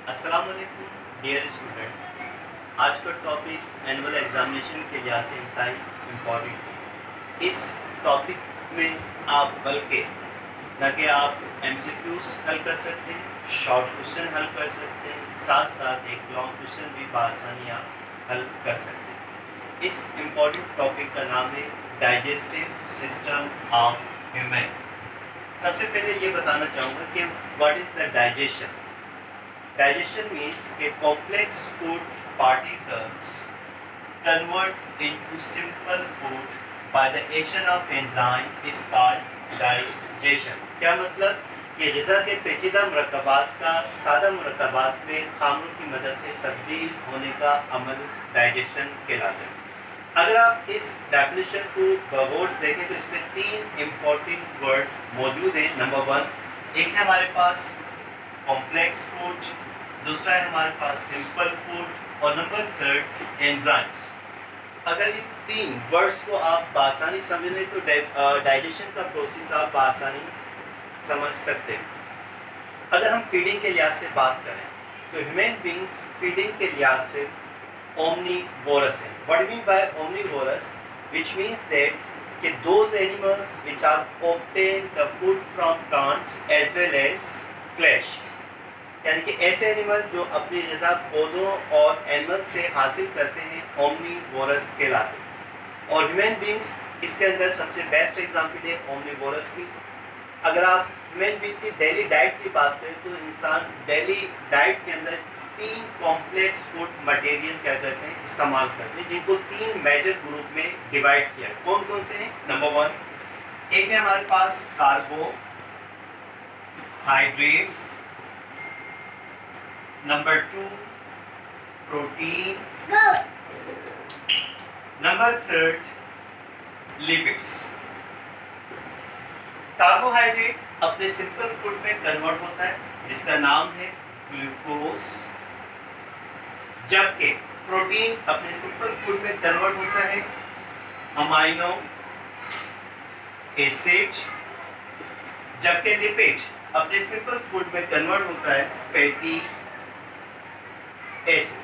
अस्सलाम वालेकुम dear student. आज का टॉपिक एनुअल एग्जामिनेशन के लिहाज से इंतहाई इम्पॉर्टेंट है। इस टॉपिक में आप बल्कि न कि आप MCQs हल कर सकते हैं, शॉर्ट क्वेश्चन हल कर सकते हैं, साथ साथ एक लॉन्ग क्वेश्चन भी बआसानी आप हल कर सकते हैं। इस इम्पॉर्टेंट टॉपिक का नाम है डाइजेस्टिव सिस्टम ऑफ ह्यूमन। सबसे पहले ये बताना चाहूँगा कि what is the digestion. Digestion means a complex food particles convert into simple food by the action of enzyme is called digestion। क्या मतलब? ये ग़िज़ा के पेचीदा मुरक्कबात का सादा मुरक्कबात में खामों की मदद से तब्दील होने का अमल डाइजेशन कहलाता है। अगर आप इस डेफिनेशन को गौर से देखें तो इसमें तीन इम्पोर्टेंट वर्ड मौजूद हैं। नंबर 1 एक है हमारे पास कॉम्प्लेक्स फूड, दूसरा है हमारे पास सिंपल फूड और नंबर 3 एंजाइम्स। अगर इन तीन वर्ड्स को आप बआसानी समझ लें तो डाइजेशन का प्रोसेस आप बआसानी समझ सकते हैं। अगर हम फीडिंग के लिहाज से बात करें तो ह्यूमन बींग्स फीडिंग के लिहाज से omnivorous हैं। What do you mean by omnivorous? Which means that those animals which are obtain the food from plants as well as flesh, यानी कि ऐसे एनिमल जो अपनी ग़िज़ा पौधों और एनिमल से हासिल करते हैं ओमनीवोरस कहलाते हैं। और ह्यूमन बींग्स इसके अंदर सबसे बेस्ट एग्जांपल है ओमनीवोरस की। अगर आप ह्यूमन बींग की डेली डाइट की बात करें तो इंसान डेली डाइट के अंदर 3 कॉम्प्लेक्स फूड मटेरियल क्या करते हैं, इस्तेमाल करते हैं, जिनको 3 मेजर ग्रुप में डिवाइड किया है। कौन कौन से हैं? नंबर 1 एक है हमारे पास carbohydrates, number 2 protein, number 3 lipids. Carbohydrate अपने सिंपल फूड में कन्वर्ट होता है जिसका नाम है ग्लूकोज, जबकि प्रोटीन अपने सिंपल फूड में कन्वर्ट होता है अमाइनो एसिड, जबकि लिपिड अपने सिंपल फूड में कन्वर्ट होता है फैटी एसिड।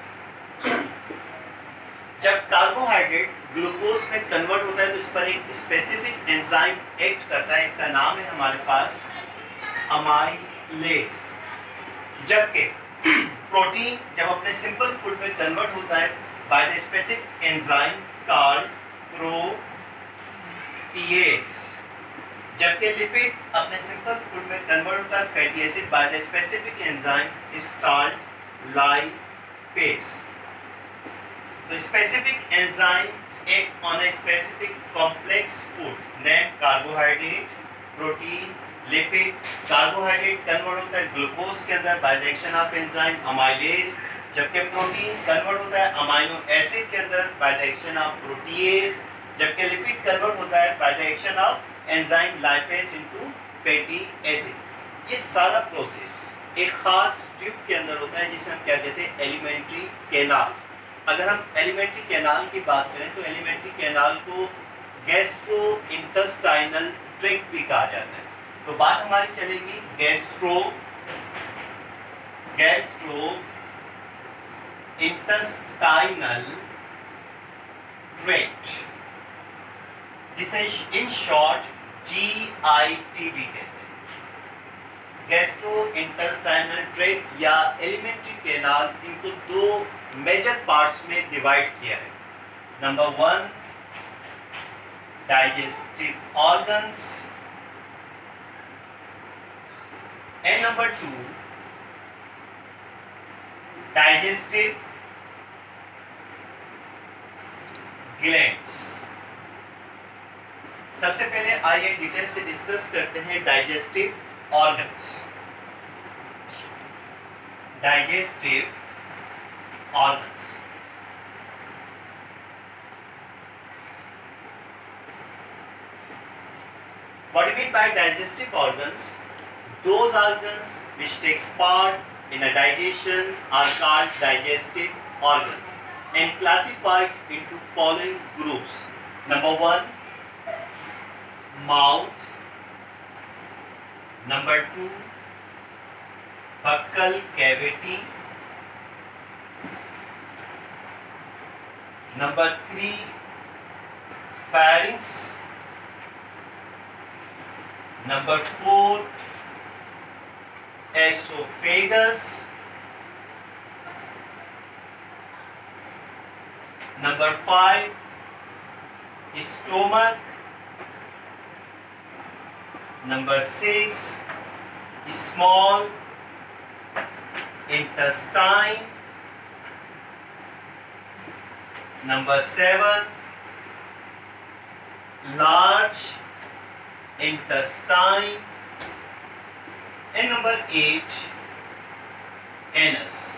जब कार्बोहाइड्रेट ग्लूकोज में कन्वर्ट होता है तो इस पर एक स्पेसिफिक एंजाइम एक्ट करता है, इसका नाम है हमारे पास अमाइलेज। जबकि प्रोटीन जब अपने सिंपल फूड में कन्वर्ट होता है by the specific enzyme called protease, जबकि लिपिड अपने सिंपल फूड में कन्वर्ट होता है fatty acid by the specific enzyme is called lipase. तो specific enzyme act on a specific complex food name carbohydrate, protein, lipid. Carbohydrate convert होता है glucose के अंदर by the action of enzyme amylase, जबकि protein convert होता है amino acid के अंदर by the action of protease, जबकि लिपिड कन्वर्ट होता है by the action of enzyme lipase into fatty acid. ये सारा प्रोसेस एक खास ट्यूब के अंदर होता है जिसे हम क्या कहते हैं, एलिमेंट्री कैनाल। अगर हम एलिमेंट्री कैनाल की बात करें तो एलिमेंट्री कैनाल को गैस्ट्रो इंटेस्टाइनल ट्रैक्ट भी कहा जाता है। तो बात हमारी चलेगी गैस्ट्रो इंटेस्टाइनल ट्रैक्ट, जिसे इन शॉर्ट GIT भी कहते हैं। गैस्ट्रो इंटेस्टाइनल ट्रैक्ट या एलिमेंट्री कैनाल, इनको 2 मेजर पार्ट्स में डिवाइड किया है। Number 1 digestive organs and number 2 digestive glands. सबसे पहले आइए डिटेल से डिस्कस करते हैं digestive organs. Digestive organs, what do you mean by digestive organs? Those organs which takes part in a digestion are called digestive organs and classified into following groups. Number 1 mouth, number 2 buccal cavity, Number 3, pharynx. Number 4, esophagus. Number 5, stomach. Number 6, small intestine. Number 7, large intestine. And number 8, anus.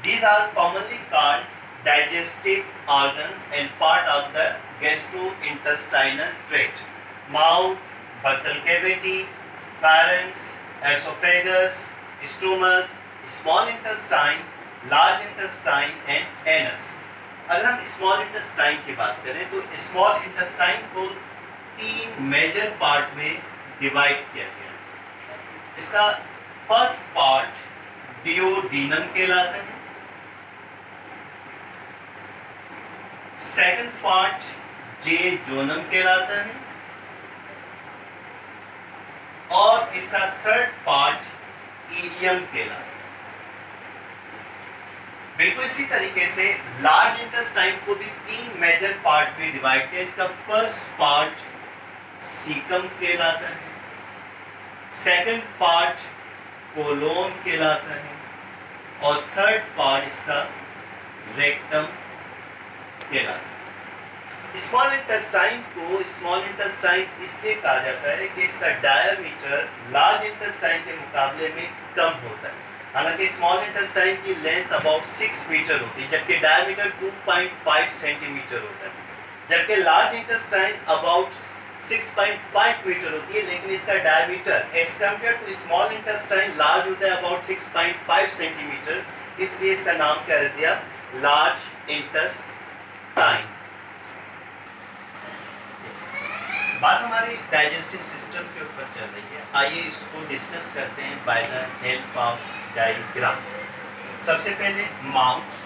These are commonly called digestive organs and part of the gastrointestinal tract. Mouth, buccal cavity, pharynx, esophagus, stomach, small intestine, large intestine and anus. अगर हम small intestine की बात करें तो small intestine को 3 major part में divide किया गया। इसका फर्स्ट पार्ट डियोडीनम कहलाता है, सेकंड पार्ट जेजोनम कहलाता है और इसका थर्ड पार्ट इलियम कहलाता है। बिल्कुल इसी तरीके से लार्ज इंटेस्टाइन को भी 3 मेजर पार्ट में डिवाइड किया। इसका फर्स्ट पार्ट सीकम कहलाता है, सेकंड पार्ट कोलोन कहलाता है और थर्ड पार्ट इसका रेक्टम कहलाता है। स्मॉल इंटेस्टाइन को स्मॉल इंटेस्टाइन इसलिए कहा जाता है कि इसका डायमीटर लार्ज इंटेस्टाइन के मुकाबले में कम होता है। हालांकि स्मॉल इंटेस्टाइन की लेंथ अबाउट 6 मीटर होती है जबकि डायमीटर 2.5 सेंटीमीटर होता है, जबकि लार्ज इंटेस्टाइन अबाउट 6.5 मीटर होती है लेकिन इसका diameter as compare to small intestine large होता है अबाउट 6.5 सेंटीमीटर, इसलिए इसका नाम क्या रख दिया, लार्ज इंटेस्टाइन। बात हमारी डाइजेस्टिव सिस्टम के ऊपर चल रही है, आइए इसको डिस्कस करते हैं by the help of diagram. सबसे पहले mouth,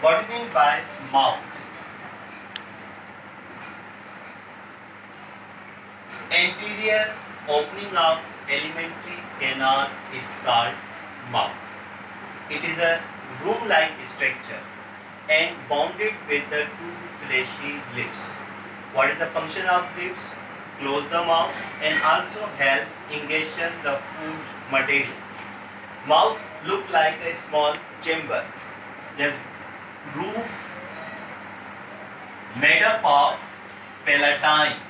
what mean by mouth? Anterior opening of alimentary canal is called mouth. It is a room-like structure and bounded with the 2 fleshy lips. What is the function of lips? Close the mouth and also help ingestion the food material. Mouth look like a small chamber. The roof made up of palatine.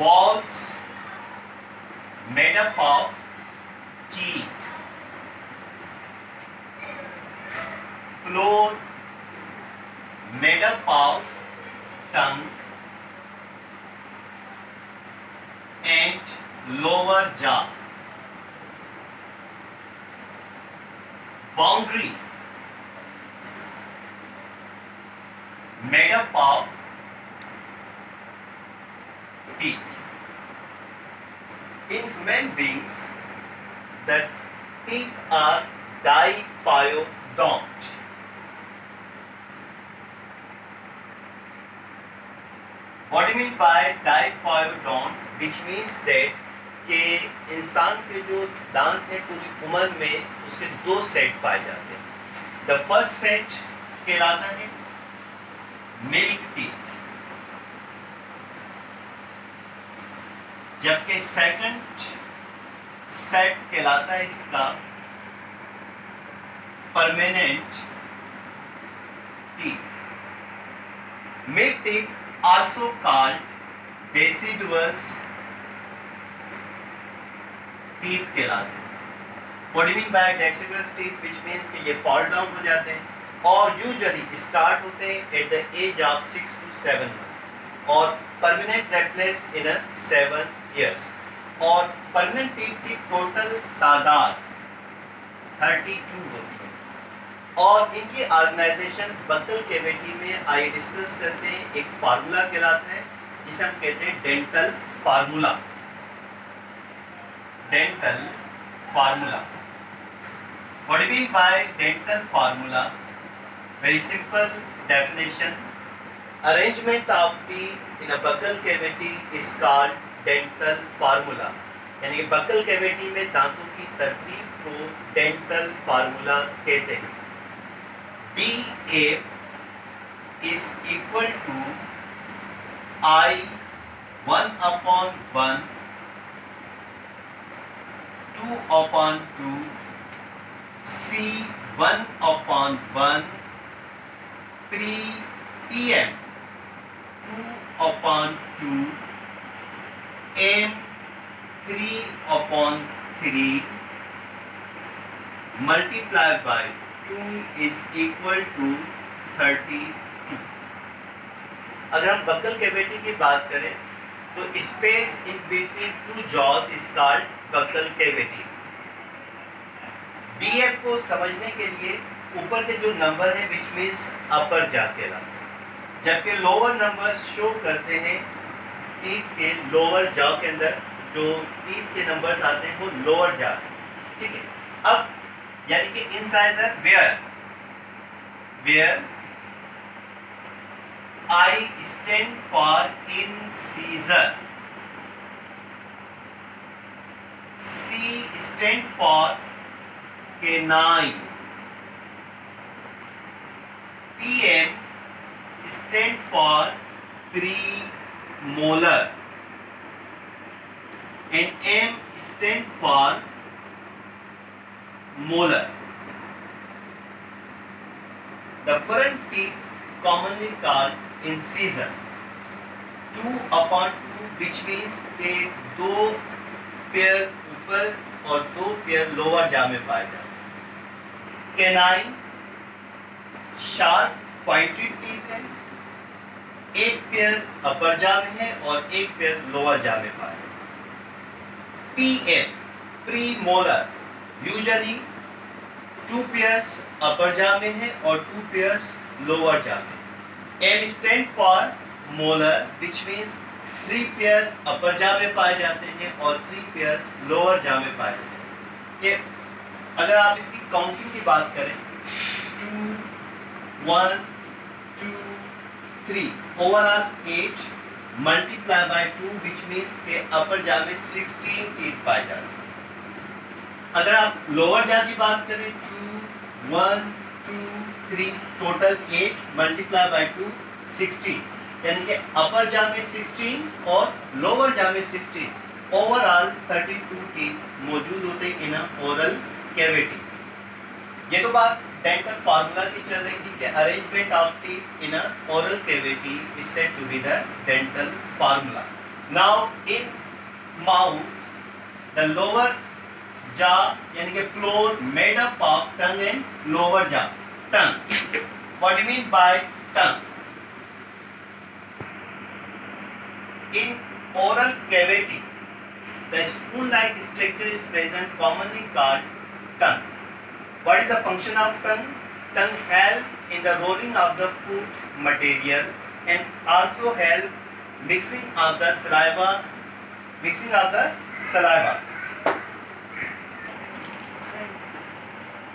Walls made up of cheek. Floor made up of tongue and lower jaw. Boundary made up of teeth. In human beings, the teeth are diphyodont. What do you mean by diphyodont? Which means that कि इंसान के जो दांत हैं पूरी उम्र में उसके 2 सेट पाए जाते हैं। द फर्स्ट सेट कहलाता है मिल्क टीथ, जबकि सेकंड सेट कहलाता है इसका permanent teeth. Milk teeth also called deciduous teeth कहलाते हैं। What do you mean by deciduous teeth? Which means कि ये fall down हो जाते हैं और usually start होते हैं at the age of 6 to 7 months और permanent replace in a 7 years और permanent teeth की total तादाद 32 होती है और इनकी ऑर्गेनाइजेशन बक्कल कैविटी में आइए डिस्कस करते हैं। एक फार्मूला कहलाता है जिसे हम कहते हैं dental formula. dental formula. What do you mean by dental formula? Very simple definition. Arrangement of teeth in a buccal cavity is called dental formula. यानी कि buccal cavity में दांतों की तरतीब को dental formula कहते हैं. DF is equal to I 1/1 2/2 C 1/1 PM 2/2 M 3/3 multiplied by 2 is equal to 32. अगर हम बक्कल कैविटी की बात करें तो space in between two jaws is called buccal cavity. BF को समझने के लिए ऊपर के जो नंबर हैं विच मीन्स अपर जा कहलाते हैं, जबकि लोअर नंबर्स शो करते हैं टीथ के लोअर जॉ के अंदर जो टीथ के नंबर्स आते हैं वो लोअर जा. ठीक है. अब यानी कि incisor where I stand for incisor, C stand for canine, PM stand for premolar, and M stand for molar. The front teeth commonly called incisor 2/2 which means के दो पेयर ऊपर और दो पेयर लोअर जा में पाए जाते हैं. कैनाइन शार्प पॉइंटेड टीथ है, एक पेयर अपर जा में है और एक पेयर लोअर जा में पाए जाते हैं. PM प्रीमोलर यूजुअली 2 पेयर्स अपर जा में है और 2 पेयर्स लोअर जा में. M stand for molar which means 3 pair अपर जा में पाए जाते हैं और 3 पेयर लोअर जा में पाए जाते हैं. ये अगर आप इसकी काउंटिंग की बात करें 2 1 2 3 overall 8 multiply by 2 which means के अपर जा में 16 टीथ पाए जाते हैं. अगर आप लोअर जा की बात करें 2 1 2 3 टोटल 8 मल्टीप्लाई बाय 2 16 यानी कि अपर जा में 16 और लोअर जा में 16 ओवरऑल 32 टीथ मौजूद होते हैं इन ओरल कैविटी. ये तो बात डेंटल फार्मूला की चल रही थी कि arrangement of teeth in oral cavity is said to be the dental formula. Now in mouth the lower jaw यानी कि floor made up of tongue and lower jaw. Tongue. What do you mean by tongue? In oral cavity, the spoon-like structure is present, commonly called tongue. What is the function of tongue? Tongue help in the rolling of the food material and also help mixing of the saliva.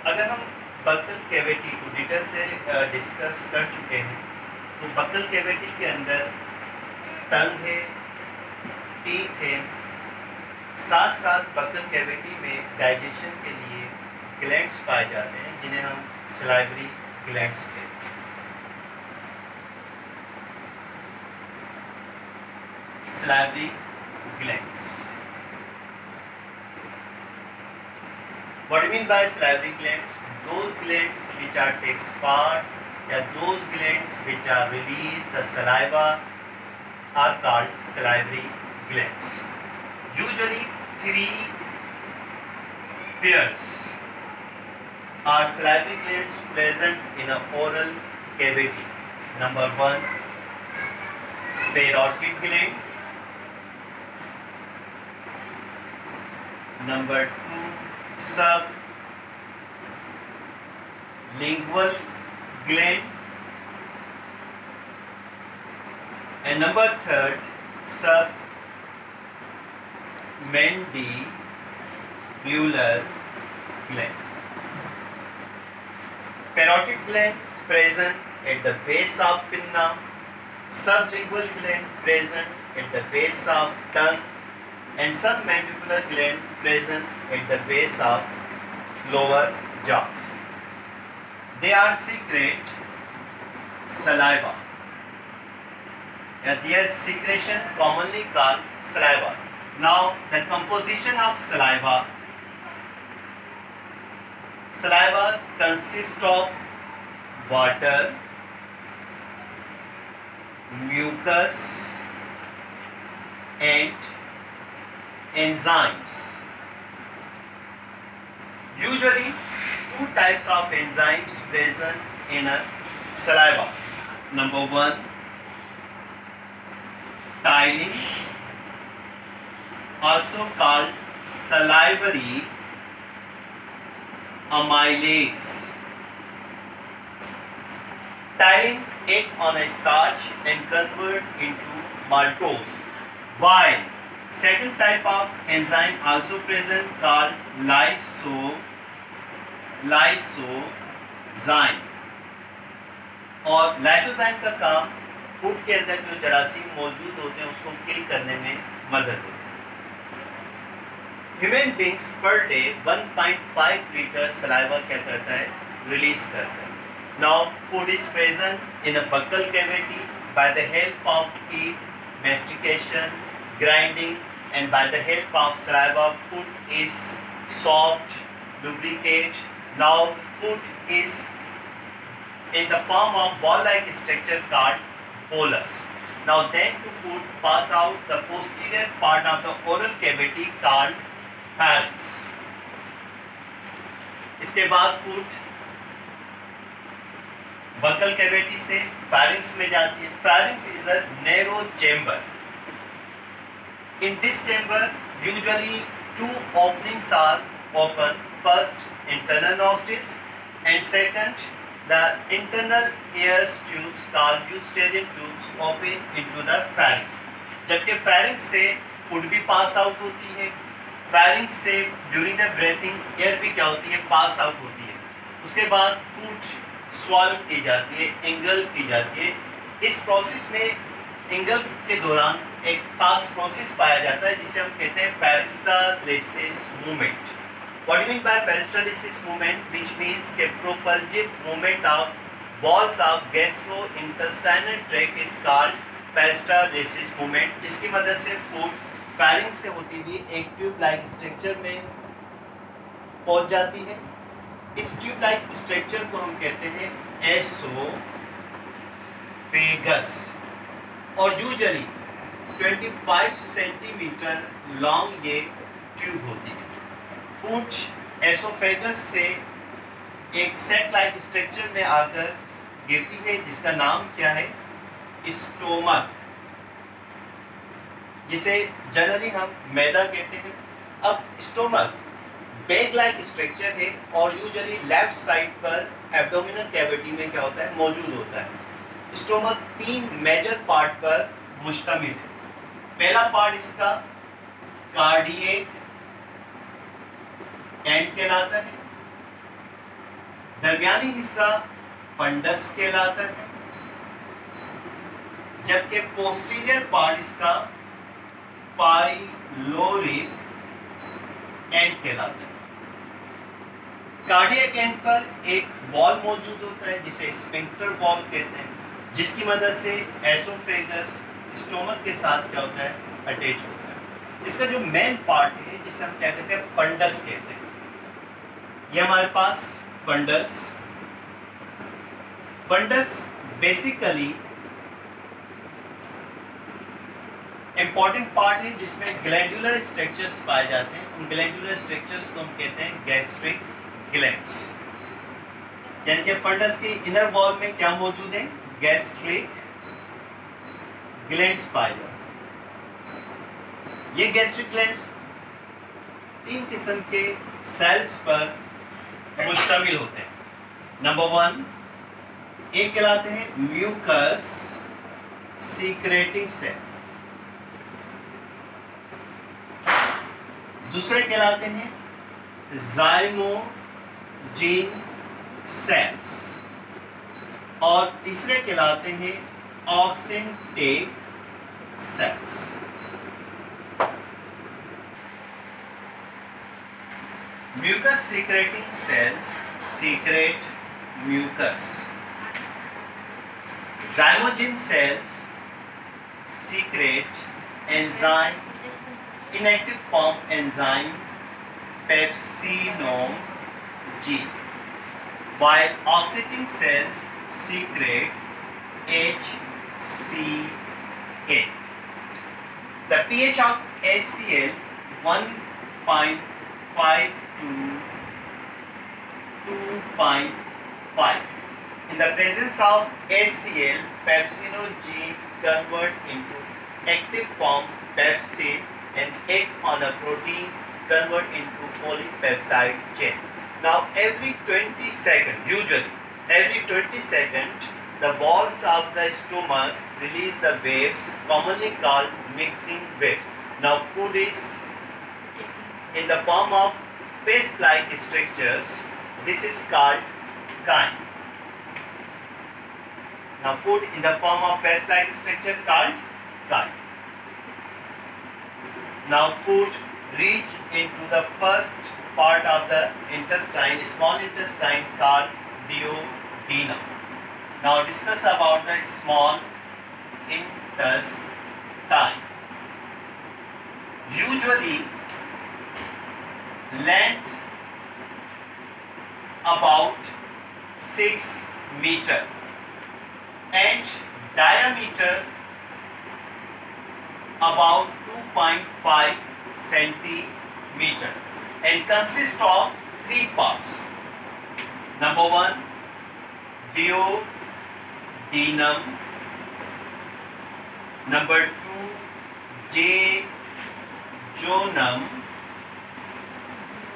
अगर हम buccal cavity को detail से discuss कर चुके हैं तो buccal cavity के अंदर टंग है, टीथ है, साथ साथ बक्कल कैविटी में डाइजेशन के लिए ग्लैंड्स पाए जाते हैं जिन्हें हम सलाइवरी ग्लैंड्स कहते हैं. Salivary glands. What do you mean by salivary glands? Those glands which are takes part, or those glands which are release the saliva are called salivary glands. Usually 3 pairs are salivary glands present in a oral cavity. Number 1, parotid gland. Number 2, sublingual gland, and number 3, submandibular sublingular gland. Parotid gland present at the base of pinna. Sublingual gland present at the base of tongue, and submandibular gland present at the base of lower jaws. They are secrete saliva. Their secretion commonly called saliva. Now the composition of saliva. Saliva consists of water, mucus, and enzymes. Usually, two types of enzymes present in a saliva. Number one, ptyalin, also called salivary amylase. Ptyalin act on a starch and convert into maltose, while second type of enzyme also present called lysozyme. और lysozyme का काम food के अंदर जो जरासीम मौजूद होते हैं उसको किल करने में मदद होती है. Human beings per day 1.5 litre saliva क्या करता है, रिलीज करता है. Now food is present in a buccal cavity by the help of teeth, mastication, grinding, and by the help of saliva food is soft, lubricate. Now food is in the form of ball-like structure called bolus. Now then to food pass out the posterior part of the oral cavity called pharynx. इसके बाद food buccal cavity से pharynx में जाती है. Pharynx is a narrow chamber. In this chamber, usually two openings are open. First, internal nostrils, and second, the internal air tubes called eustachian tubes open into the pharynx. जबकि pharynx से food भी pass out होती है. pharynx से during the breathing air भी क्या होती है, pass out होती है. उसके बाद food swallow की जाती है, engulf की जाती है. इस प्रोसेस में engulf के दौरान एक खास प्रोसेस पाया जाता है जिसे हम कहते हैं peristalsis movement. What do you mean by peristalsis movement? Which means the propulsive movement of walls of gastrointestinal tract is called peristalsis movement, जिसकी मदद से फूड pharynx से होती हुई एक ट्यूब लाइक स्ट्रक्चर में पहुंच जाती है. इस ट्यूब लाइक स्ट्रक्चर को हम कहते हैं एसोफेगस, और यूजुअली 25 सेंटीमीटर लॉन्ग ये ट्यूब होती है. फूड एसोफेगस से एक सैक लाइक स्ट्रक्चर में आकर गिरती है जिसका नाम क्या है, स्टोमक, जिसे जनरली हम मैदा कहते हैं. अब स्टोमक बैग लाइक स्ट्रक्चर है और यूजुअली लेफ्ट साइड पर एब्डोमिनल कैविटी में क्या होता है, मौजूद होता है. स्टोमक 3 मेजर पार्ट पर मुश्तमिल है. पहला पार्ट इसका कार्डियक एंड कहलाता है, दरमियानी हिस्सा फंडस कहलाता है, जबकि पोस्टीरियर पार्ट इसका पाइलोरिक एंड कहलाता है. कार्डियक एंड पर एक वॉल मौजूद होता है जिसे स्फिंक्टर वॉल कहते हैं, जिसकी मदद से एसोफेगस स्टोमक के साथ क्या होता है, अटैच होता है. इसका जो मेन पार्ट है जिसे हम क्या कहते हैं, फंडस कहते हैं. ये हमारे पास फंडस बेसिकली इंपॉर्टेंट पार्ट है जिसमें ग्लैंडुलर स्ट्रक्चर्स पाए जाते हैं. उन ग्लैंडुलर स्ट्रक्चर्स को हम कहते हैं गैस्ट्रिक ग्लैंड्स. यानी कि फंडस के इनर वॉल में क्या मौजूद है, गैस्ट्रिक ग्लैंड्स पाए जाते हैं. ये गैस्ट्रिक ग्लैंड्स 3 किस्म के सेल्स पर मुश्तमिल होते हैं. नंबर 1 एक कहलाते हैं म्यूकस सीक्रेटिंग सेल, दूसरे कहलाते हैं ज़ाइमोजिन सेल्स और तीसरे कहलाते हैं oxyntic cells. Mucus secreting cells secrete mucus. Zymogen cells secrete enzyme, inactive form enzyme pepsinogen, while oxygen cells secrete HCl. The pH of HCl 1.5 to 2.5. In the presence of HCl, pepsinogen convert into active form pepsin and egg on a protein convert into polypeptide chain. Now every 20 seconds, usually every 20 seconds, the walls of the stomach release the waves commonly called mixing waves. Now food is in the form of paste-like structures. This is called chyme. Now food in the form of paste-like structure called chyme. Now food reach into the first part of the intestine, small intestine called duodenum. Now discuss about the small intestine. Usually length about 6 meters and diameter about 2.5 centimeter and consists of 3 parts. Number 1, duodenum. Number 2, jejunum.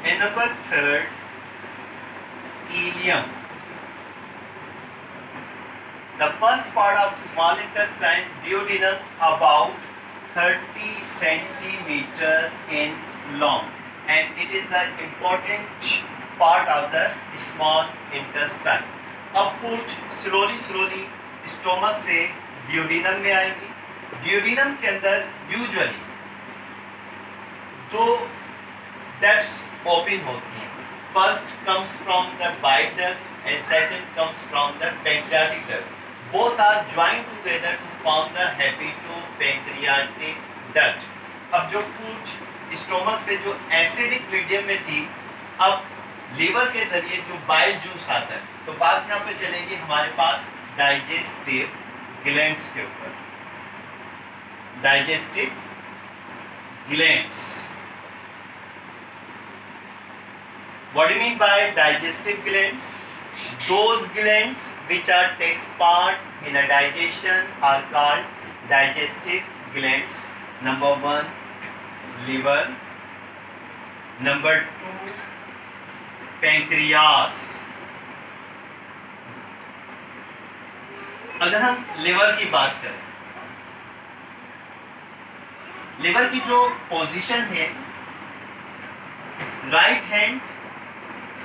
And number 3, ileum. The first part of small intestine, duodenum, about 30 centimeter in long, and it is the important part of the small intestine. अब food slowly stomach से duodenum में आएगी। duodenum के अंदर usually 2 ducts open होती हैं। First comes from the bile duct and second comes from the pancreatic duct. Both are joined together to form the hepatopancreatic duct. अब जो फूड स्टोमक से जो एसिडिक मीडियम में थी, अब लीवर के जरिए जो बाइल जूस आता है, तो बात यहाँ पे चलेगी हमारे पास डाइजेस्टिव ग्लैंड्स के ऊपर। Digestive glands, what do you mean by digestive glands? Those glands which are takes part in a digestion are called digestive glands. Number 1, liver. Number 2, pancreas. अगर हम लिवर की बात करें, लिवर की जो पोजीशन है, right hand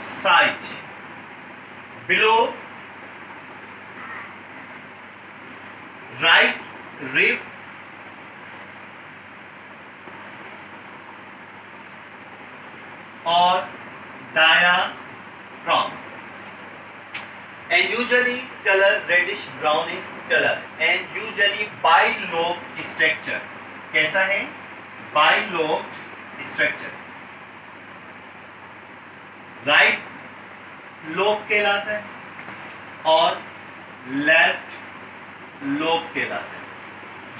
side below right rib or diaphragm, and usually color reddish brown in color, and usually bilobed structure. कैसा है? bilobed structure. राइट लोब कहलाता है और लेफ्ट लोब कहलाता है।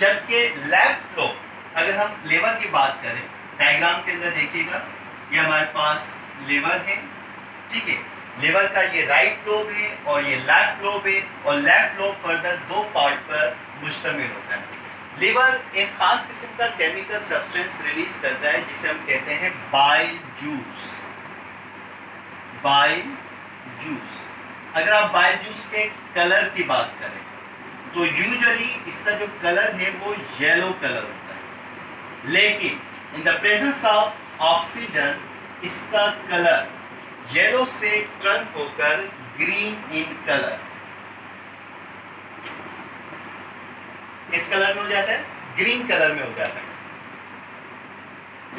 जबकि लेफ्ट लोब, अगर हम लिवर की बात करें, डायग्राम के अंदर देखिएगा, ये हमारे पास लिवर है, ठीक है। लिवर का ये राइट लोब है और ये लेफ्ट लोब है, और लेफ्ट लोब फर्दर 2 पार्ट पर मुश्तमिल होता है। लिवर एक खास किस्म का केमिकल सब्सटेंस रिलीज करता है जिसे हम कहते हैं बाइल जूस। बाइल जूस, अगर आप बाइल जूस के कलर की बात करें तो यूजुअली इसका जो कलर है वो येलो कलर होता है, लेकिन इन द प्रेजेंस ऑफ ऑक्सीजन इसका कलर येलो से टर्न होकर ग्रीन इन कलर, किस कलर में हो जाता है? ग्रीन कलर में हो जाता है।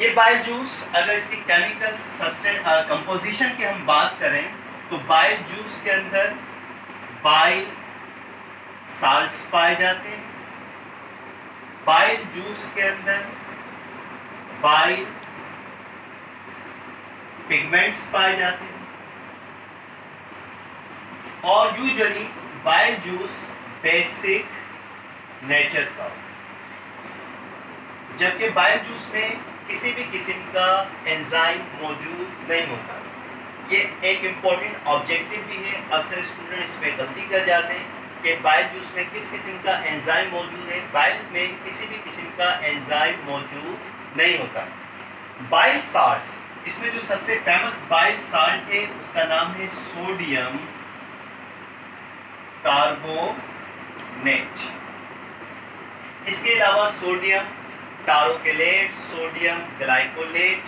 ये बाइल जूस, अगर इसकी केमिकल सबसे कंपोजिशन की हम बात करें तो बाइल जूस के अंदर बाइल साल्ट्स पाए जाते हैं, बाइल जूस के अंदर बाइल पिगमेंट्स पाए जाते हैं, और usually bile juice basic nature का, जबकि बाइल जूस में किसी भी किस्म का एंजाइम मौजूद नहीं होता। ये एक इम्पॉर्टेंट ऑब्जेक्टिव भी है, अक्सर स्टूडेंट इसमें गलती कर जाते हैं कि बाइल जूस में किस किस्म का एंजाइम मौजूद है। बाइल में किसी भी किस्म का एंजाइम मौजूद नहीं होता। बाइल साल्ट्स, इसमें जो सबसे फेमस बाइल साल्ट है उसका नाम है सोडियम कार्बोनेट। इसके अलावा सोडियम टारोकेलेट, सोडियम ग्लाइकोलेट,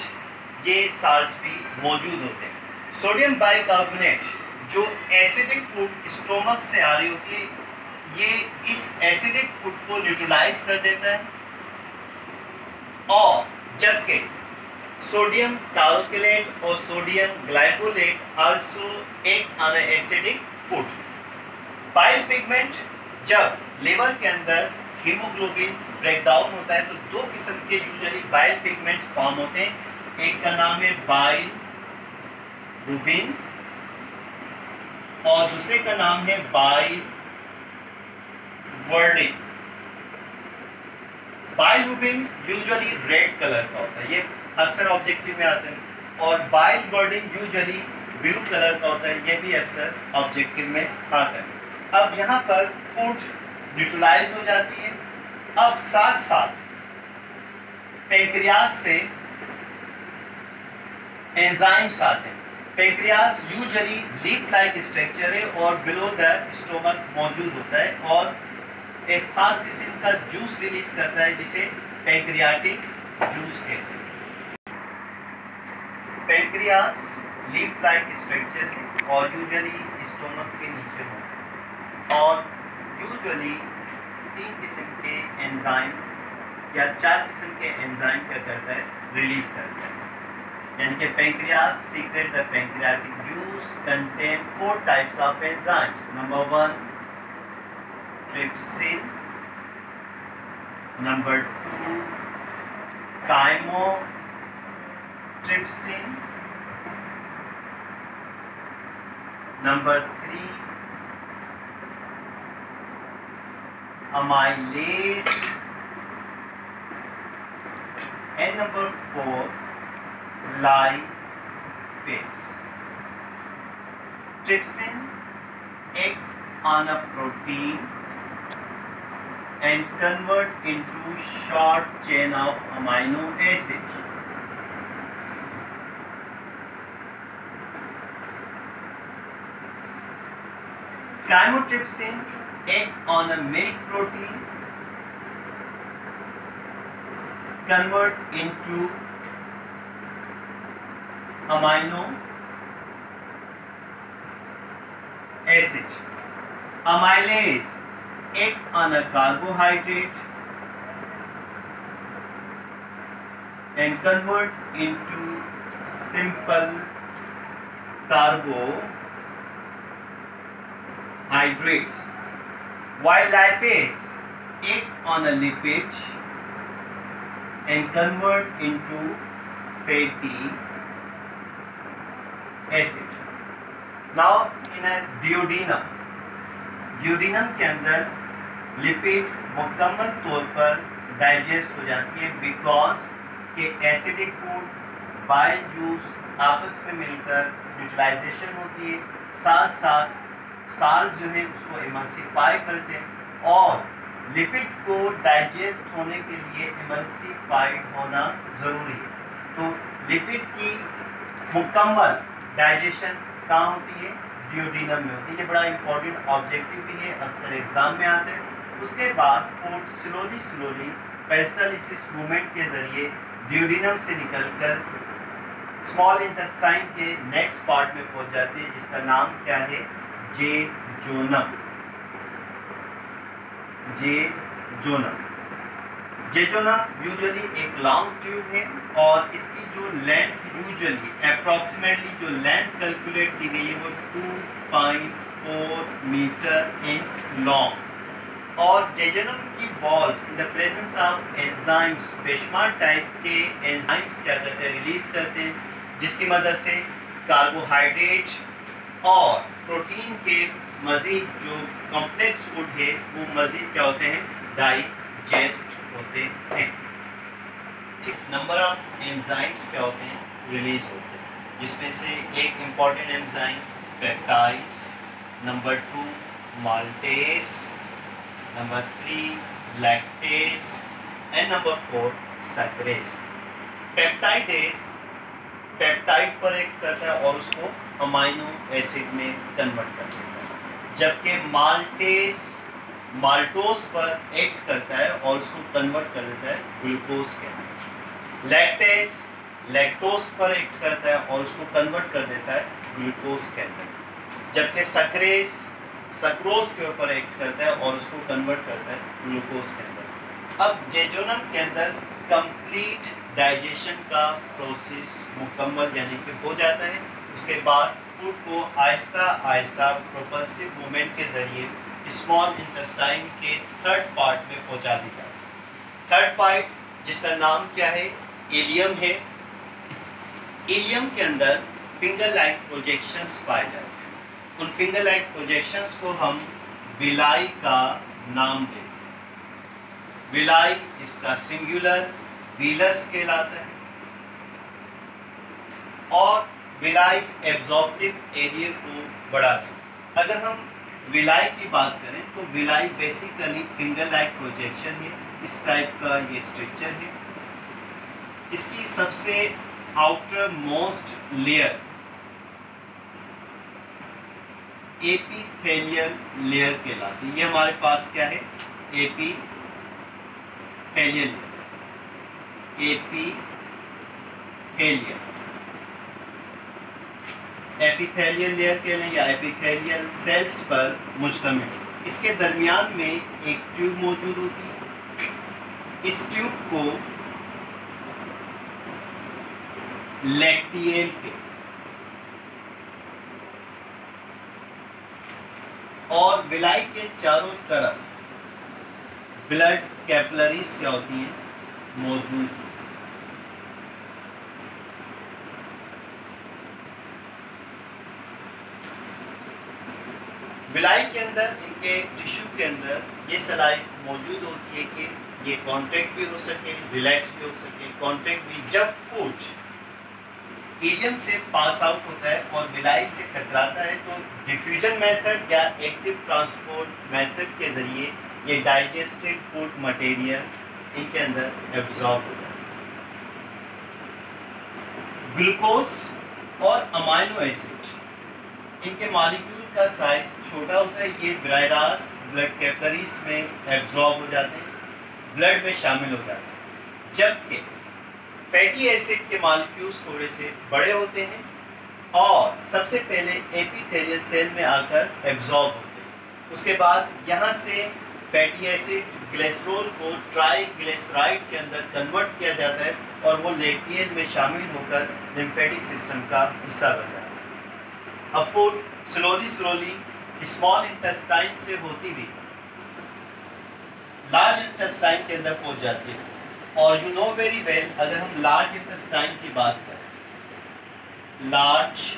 ये साल्ट्स भी मौजूद होते हैं। सोडियम बाइकार्बोनेट जो एसिडिक फूड स्टोमक से आ रही होती है, ये इस एसिडिक फूड को न्यूट्रलाइज कर देता है, और जबकि सोडियम टारोकेलेट और सोडियम ग्लाइकोलेट आल्सो एक अन एसिडिक फूड। बाइल पिगमेंट, जब लिवर के अंदर हीमोग्लोबिन ब्रेकडाउन होता है तो दो किस्म के यूजुअली बाइल पिगमेंट्स फॉर्म होते हैं। एक का नाम है बाइल रुबिन और दूसरे का नाम है biliverdin. Bilirubin usually red colour का होता है, ये अक्सर ऑब्जेक्टिव में आते हैं, और बाइल वर्डिन यूजुअली ब्लू कलर का होता है, ये भी अक्सर ऑब्जेक्टिव में आता है। अब यहाँ पर फूड न्यूट्रलाइज हो जाती है। अब साथ साथ पेंक्रियाज से एंजाइम्स आते हैं। Pancreas usually leaf like structure है और बिलो द स्टोमक मौजूद होता है, और एक खास किस्म का जूस रिलीज करता है जिसे पेंक्रियाटिक जूस कहते हैं। पेंक्रियाज लीफ लाइक स्ट्रक्चर है और यूजुअली स्टोमक के नीचे होता है, और यूजुअली 3 किस्म के एंजाइम या 4 किस्म के एंजाइम क्या करता है? रिलीज करता है। यानी कि pancreas secret the pancreatic juice contain 4 types of enzymes. Number 1 trypsin, number 2 chymotrypsin, number 3 amylase, and number 4 lipase. Trypsin act on a protein and convert into short chain of amino acid. Chymotrypsin act on a milk protein, convert into amino acid. Amylase act on a carbohydrate and convert into simple carbohydrates, while lipase act on a lipid and convert into fatty acid. Now in a duodenum, duodenum के अंदर lipid मुकम्मल तौर पर digest हो जाती है, because के acidic food bile juice आपस में मिलकर यूटिलाइजेशन होती है, साथ साथ साल्स जो है उसको इमल्सिफाई करते हैं, और लिपिड को डाइजेस्ट होने के लिए इमल्सिफाइड होना ज़रूरी है। तो लिपिड की मुकम्मल डाइजेशन कहाँ होती है? डियोडिनम में होती है। ये बड़ा इंपॉर्टेंट ऑब्जेक्टिव भी है, अक्सर एग्जाम में आते हैं। उसके बाद फूड स्लोली पेरिसलिसिस मूवमेंट के जरिए डियोडिनम से निकलकर स्मॉल इंटेस्टाइन के नेक्स्ट पार्ट में पहुंच जाते हैं जिसका नाम क्या है, जेजोनम। जेजोनम यूजुअली एक लॉन्ग ट्यूब है और इसकी जो लेंथ यूजुअली अप्रॉक्सीमेटली जो लेंथ कैलकुलेट की गई है वो 2.4 मीटर इन लॉन्ग। और जेजोनम की walls in the presence of enzymes, पेशमार टाइप के एंजाइम्स क्या करते हैं, रिलीज करते हैं, जिसकी मदद से कार्बोहाइड्रेट और प्रोटीन के मजीद जो कॉम्प्लेक्स फूड है वो मजीद क्या होते हैं, डाइजेस्ट होते हैं। ठीक, नंबर ऑफ एंजाइम्स क्या होते हैं, रिलीज होते हैं, जिसमें से एक important enzyme peptides, number 2 maltase, number 3 lactase and number 4 saccharase. Peptide पर एक्ट करता है और उसको अमाइनो एसिड में कन्वर्ट कर देता है, जबकि माल्टोस पर एक्ट करता है और उसको कन्वर्ट कर देता है ग्लूकोज के अंदर। लैक्टोस पर एक्ट करता है और उसको कन्वर्ट कर देता है ग्लूकोज के अंदर, जबकि सक्रोज के ऊपर एक्ट करता है और उसको कन्वर्ट करता है ग्लूकोज के अंदर। अब जेजोनम के अंदर कंप्लीट डाइजेशन का प्रोसेस मुकम्मल यानी कि हो जाता है। उसके बाद फूड को आहिस्ता आहिस्ता प्रोपल्सिव मूवमेंट के जरिए स्मॉल इंटेस्टाइन के थर्ड पार्ट में पहुंचा दी जाती है। थर्ड पार्ट जिसका नाम क्या है, इलियम है। इलियम के अंदर फिंगर लाइक प्रोजेक्शंस पाए जाते हैं। उन फिंगर लाइक प्रोजेक्शंस को हम विलाई का नाम देते हैं। विलाई इसका सिंगुलर वीलस कहलाता है और विलाई एब्जॉर्प्टिव एरिया को बढ़ाती है। अगर हम विलाई की बात करें तो villi basically finger like projection है, इस टाइप का ये स्ट्रक्चर है। इसकी सबसे outer most layer epithelial layer कहलाती है। ये हमारे पास क्या है, एपिथेलियल लेयर कह लें या एपिथेलियल सेल्स पर मुश्तमिल। इसके दरमियान में एक ट्यूब मौजूद होती है। इस ट्यूब को लैक्टियल के और विलाई के चारों तरफ ब्लड कैपिलरीज क्या होती हैं, मौजूद। विलाई के अंदर इनके टिश्यू के अंदर ये सलाहियत मौजूद होती है कि ये कॉन्टैक्ट भी हो सके, रिलैक्स भी हो सके। कॉन्टैक्ट भी जब फूड इलियम से पास आउट होता है और विलाई से टकराता है तो डिफ्यूजन मेथड या एक्टिव ट्रांसपोर्ट मेथड के जरिए ये डाइजेस्टेड फूड मटेरियल इनके अंदर एब्जॉर्ब होता है। ग्लूकोज और अमाइनो एसिड इनके मॉलिक्यूल का साइज छोटा होता है। ये ब्रायरास ब्लड कैपिलरीज में एब्जॉर्ब हो जाते हैं, ब्लड में शामिल हो जाते हैं, जबकि फैटी एसिड के मॉलिक्यूल्स थोड़े से बड़े होते हैं और सबसे पहले एपिथेलियल सेल में आकर एब्जॉर्ब होते हैं। उसके बाद यहाँ से फैटी एसिड ग्लिसरॉल को ट्राइग्लिसराइड के अंदर कन्वर्ट किया जाता है और वो लैक्टियल में शामिल होकर लिम्फेटिक सिस्टम का हिस्सा बन जाता है। अब फूड स्लोली स्मॉल इंटेस्टाइन से होती हुई लार्ज इंटेस्टाइन के अंदर पहुंच जाती है। और यू नो वेरी वेल, अगर हम लार्ज इंटेस्टाइन की बात करें, लार्ज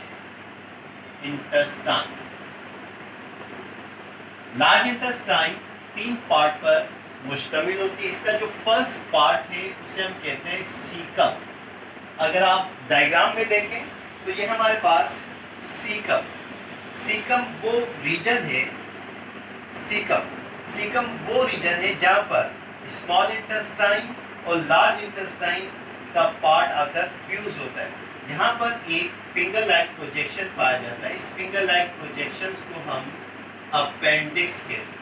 इंटेस्टाइन 3 पार्ट पर मुश्तमिल होती है। इसका जो फर्स्ट पार्ट है उसे हम कहते हैं सीकम। अगर आप डायग्राम में देखें तो ये हमारे पास सीकम वो रीजन है, सीकम वो रीजन है जहाँ पर स्मॉल इंटेस्टाइन और लार्ज इंटेस्टाइन का पार्ट आकर फ्यूज होता है। यहाँ पर एक फिंगर लाइक प्रोजेक्शन पाया जाता है। इस फिंगर लाइक प्रोजेक्शंस को हम अपेंडिक्स कहते हैं।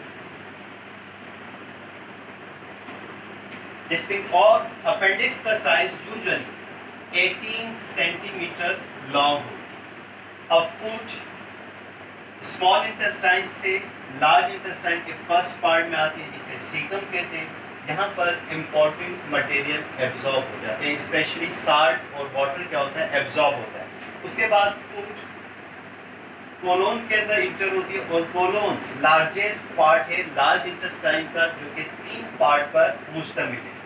और अपेंडिक्स का साइज यूजुअली 18 सेंटीमीटर लॉन्ग होगी। अब फूड स्मॉल इंटेस्टाइन से लार्ज इंटेस्टाइन के फर्स्ट पार्ट में आती है जिसे सीकम कहते हैं। यहाँ पर इम्पॉर्टेंट मटेरियल एब्जॉर्ब हो जाते हैं, स्पेशली साल्ट और वाटर क्या होता है, एब्जॉर्ब होता है। उसके बाद फूड कोलोन के अंदर इंटर होती है और कोलोन लार्जेस्ट पार्ट है लार्ज इंटेस्टाइन का, जो कि 3 पार्ट पर मुश्तमिल है।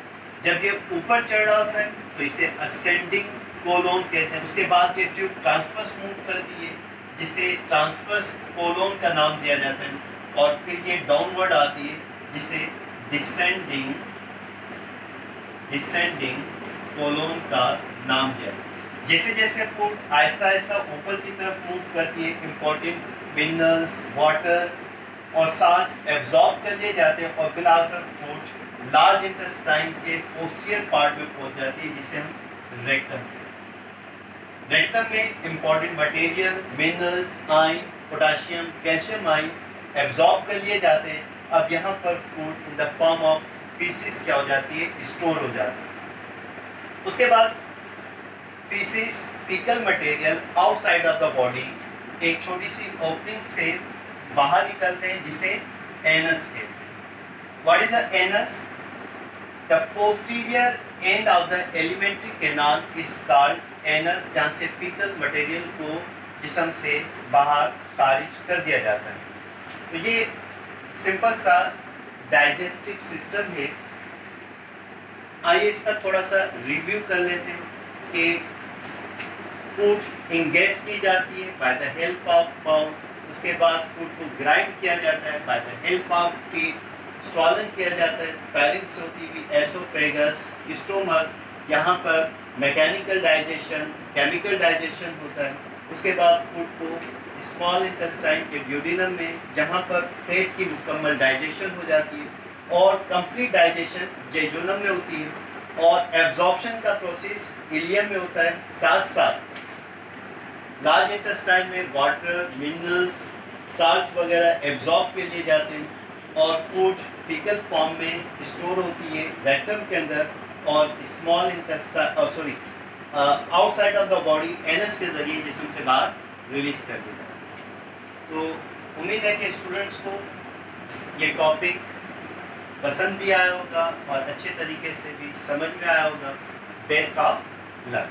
जब ये ऊपर चढ़ रहा होता है तो इसे असेंडिंग कोलोन कहते हैं। उसके बाद ये ट्यूब ट्रांसवर्स मूव करती है जिसे ट्रांसवर्स कोलोन का नाम दिया जाता है, और फिर ये डाउनवर्ड आती है जिसे डिसेंडिंग कोलोन का नाम दिया। जैसे जैसे फूड आहिस्ता आहिस्ता ऊपर की तरफ मूव करती है, इंपॉर्टेंट मिनरल्स, वाटर और साल्ट्स एब्जॉर्ब कर लिए जाते हैं और फिर आकर फूड लार्ज इंटेस्टाइन के पोस्टीरियर पार्ट में पहुंच जाती है जिसे हम रेक्टम। रेक्टम में important material minerals, ion, potassium, calcium ion absorb कर लिए जाते हैं। अब यहाँ पर food in the form of faeces क्या हो जाती है, स्टोर हो जाती है। उसके बाद faeces faecal material outside of the body एक छोटी सी ओपनिंग से बाहर निकलते हैं जिसे एनस कहते हैं। What is a anus? The posterior end of the alimentary canal is called anus, जहाँ से फीकल मटेरियल को जिस्म से बाहर खारिज कर दिया जाता है। तो ये सिंपल सा डाइजेस्टिव सिस्टम है। आइए इसका थोड़ा सा रिव्यू कर लेते हैं कि फूड इंगेस की जाती है by the help of mouth. उसके बाद फूड को ग्राइंड किया जाता है by the help of teeth. स्वालन किया जाता है फेरिंक्स होती हुई एसोफेगस, स्टोमक। यहाँ पर मैकेनिकल डाइजेशन, केमिकल डाइजेशन होता है। उसके बाद फूड को स्मॉल इंटेस्टाइन के ड्यूडिनम में, जहाँ पर फैट की मुकम्मल डाइजेशन हो जाती है और कंप्लीट डाइजेशन जेजुनम में होती है और एब्जॉर्प्शन का प्रोसेस इलियम में होता है। साथ साथ लार्ज इंटेस्टाइन में वाटर, मिनरल्स, साल्ट्स वगैरह एब्जॉर्ब के लिए जाते हैं और फूड फीकल फॉर्म में स्टोर होती है रेक्टम के अंदर और small intestine outside of the body anus के जरिए जिस्म से बाहर रिलीज कर देता है। तो उम्मीद है कि स्टूडेंट्स को ये टॉपिक पसंद भी आया होगा और अच्छे तरीके से भी समझ में आया होगा। Best of luck.